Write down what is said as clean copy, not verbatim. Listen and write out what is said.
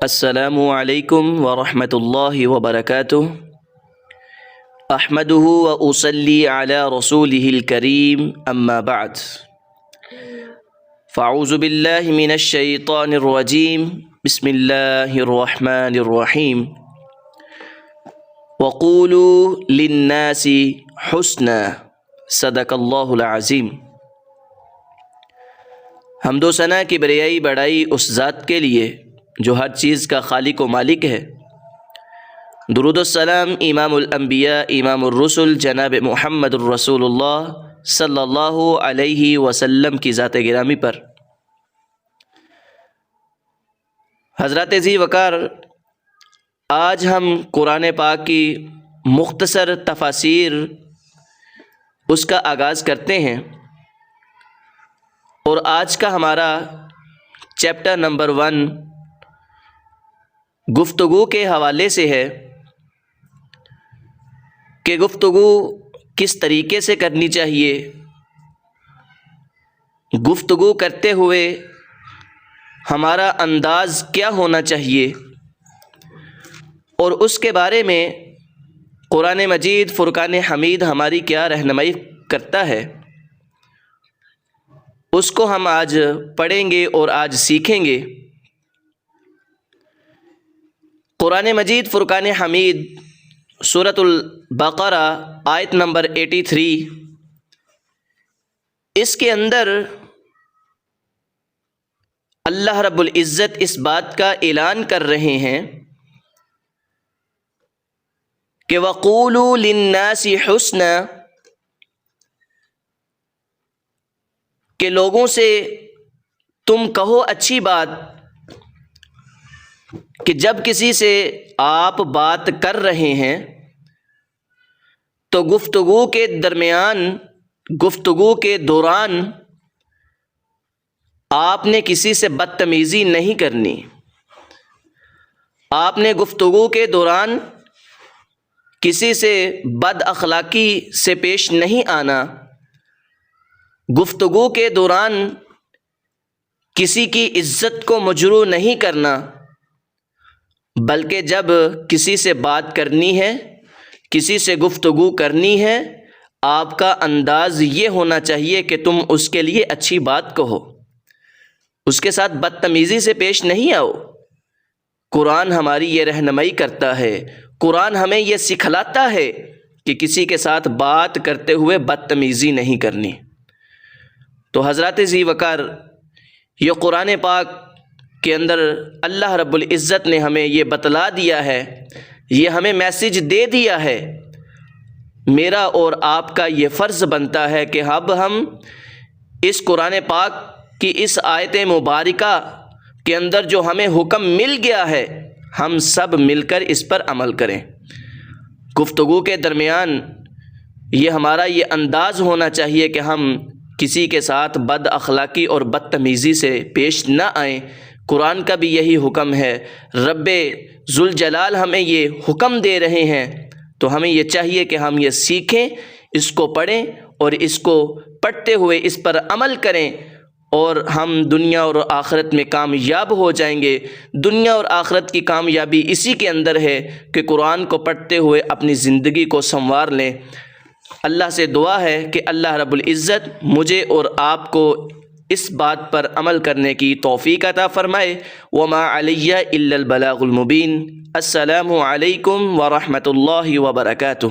السلام علیکم ورحمۃ اللہ وبرکاتہ احمدہ واصلی علی رسولہ الکریم اما بعد فاعوذ باللہ من الشیطان الرجیم بسم اللہ الرحمن الرحیم وقولوا للناس حسنا صدق اللہ العظیم۔ حمد و ثنا کی بریائی بڑائی اس ذات کے لیے جو ہر چیز کا خالق و مالک ہے۔ درود السلام امام الانبیاء امام الرسل جناب محمد الرسول اللہ صلی اللہ علیہ وسلم کی ذات گرامی پر۔ حضرات ذی وقار، آج ہم قرآن پاک کی مختصر تفاسیر اس کا آغاز کرتے ہیں، اور آج کا ہمارا چیپٹر نمبر 1 گفتگو کے حوالے سے ہے کہ گفتگو کس طریقے سے کرنی چاہیے، گفتگو کرتے ہوئے ہمارا انداز کیا ہونا چاہیے، اور اس کے بارے میں قرآن مجید فرقان حمید ہماری کیا رہنمائی کرتا ہے، اس کو ہم آج پڑھیں گے اور آج سیکھیں گے۔ قرآن مجید فرقان حمید سورۃ البقرہ آیت نمبر 83، اس کے اندر اللہ رب العزت اس بات کا اعلان کر رہے ہیں کہ وَقُولُوا لِلنَّاسِ حُسْنًا، کہ لوگوں سے تم کہو اچھی بات، کہ جب کسی سے آپ بات کر رہے ہیں تو گفتگو کے درمیان، گفتگو کے دوران آپ نے کسی سے بدتمیزی نہیں کرنی، آپ نے گفتگو کے دوران کسی سے بد اخلاقی سے پیش نہیں آنا، گفتگو کے دوران کسی کی عزت کو مجروح نہیں کرنا، بلکہ جب کسی سے بات کرنی ہے، کسی سے گفتگو کرنی ہے، آپ کا انداز یہ ہونا چاہیے کہ تم اس کے لیے اچھی بات کہو، اس کے ساتھ بدتمیزی سے پیش نہیں آؤ۔ قرآن ہماری یہ رہنمائی کرتا ہے، قرآن ہمیں یہ سکھلاتا ہے کہ کسی کے ساتھ بات کرتے ہوئے بدتمیزی نہیں کرنی۔ تو حضرات ذی وقار، یہ قرآن پاک کے اندر اللہ رب العزت نے ہمیں یہ بتلا دیا ہے، یہ ہمیں میسج دے دیا ہے۔ میرا اور آپ کا یہ فرض بنتا ہے کہ اب ہم اس قرآن پاک کی اس آیت مبارکہ کے اندر جو ہمیں حکم مل گیا ہے، ہم سب مل کر اس پر عمل کریں۔ گفتگو کے درمیان یہ ہمارا یہ انداز ہونا چاہیے کہ ہم کسی کے ساتھ بد اخلاقی اور بدتمیزی سے پیش نہ آئیں۔ قرآن کا بھی یہی حکم ہے، رب ذوالجلال ہمیں یہ حکم دے رہے ہیں، تو ہمیں یہ چاہیے کہ ہم یہ سیکھیں، اس کو پڑھیں، اور اس کو پڑھتے ہوئے اس پر عمل کریں، اور ہم دنیا اور آخرت میں کامیاب ہو جائیں گے۔ دنیا اور آخرت کی کامیابی اسی کے اندر ہے کہ قرآن کو پڑھتے ہوئے اپنی زندگی کو سنوار لیں۔ اللہ سے دعا ہے کہ اللہ رب العزت مجھے اور آپ کو اس بات پر عمل کرنے کی توفیق عطا فرمائے۔ وما علی الا البلاغ المبین۔ السلام علیکم ورحمۃ اللہ وبرکاتہ۔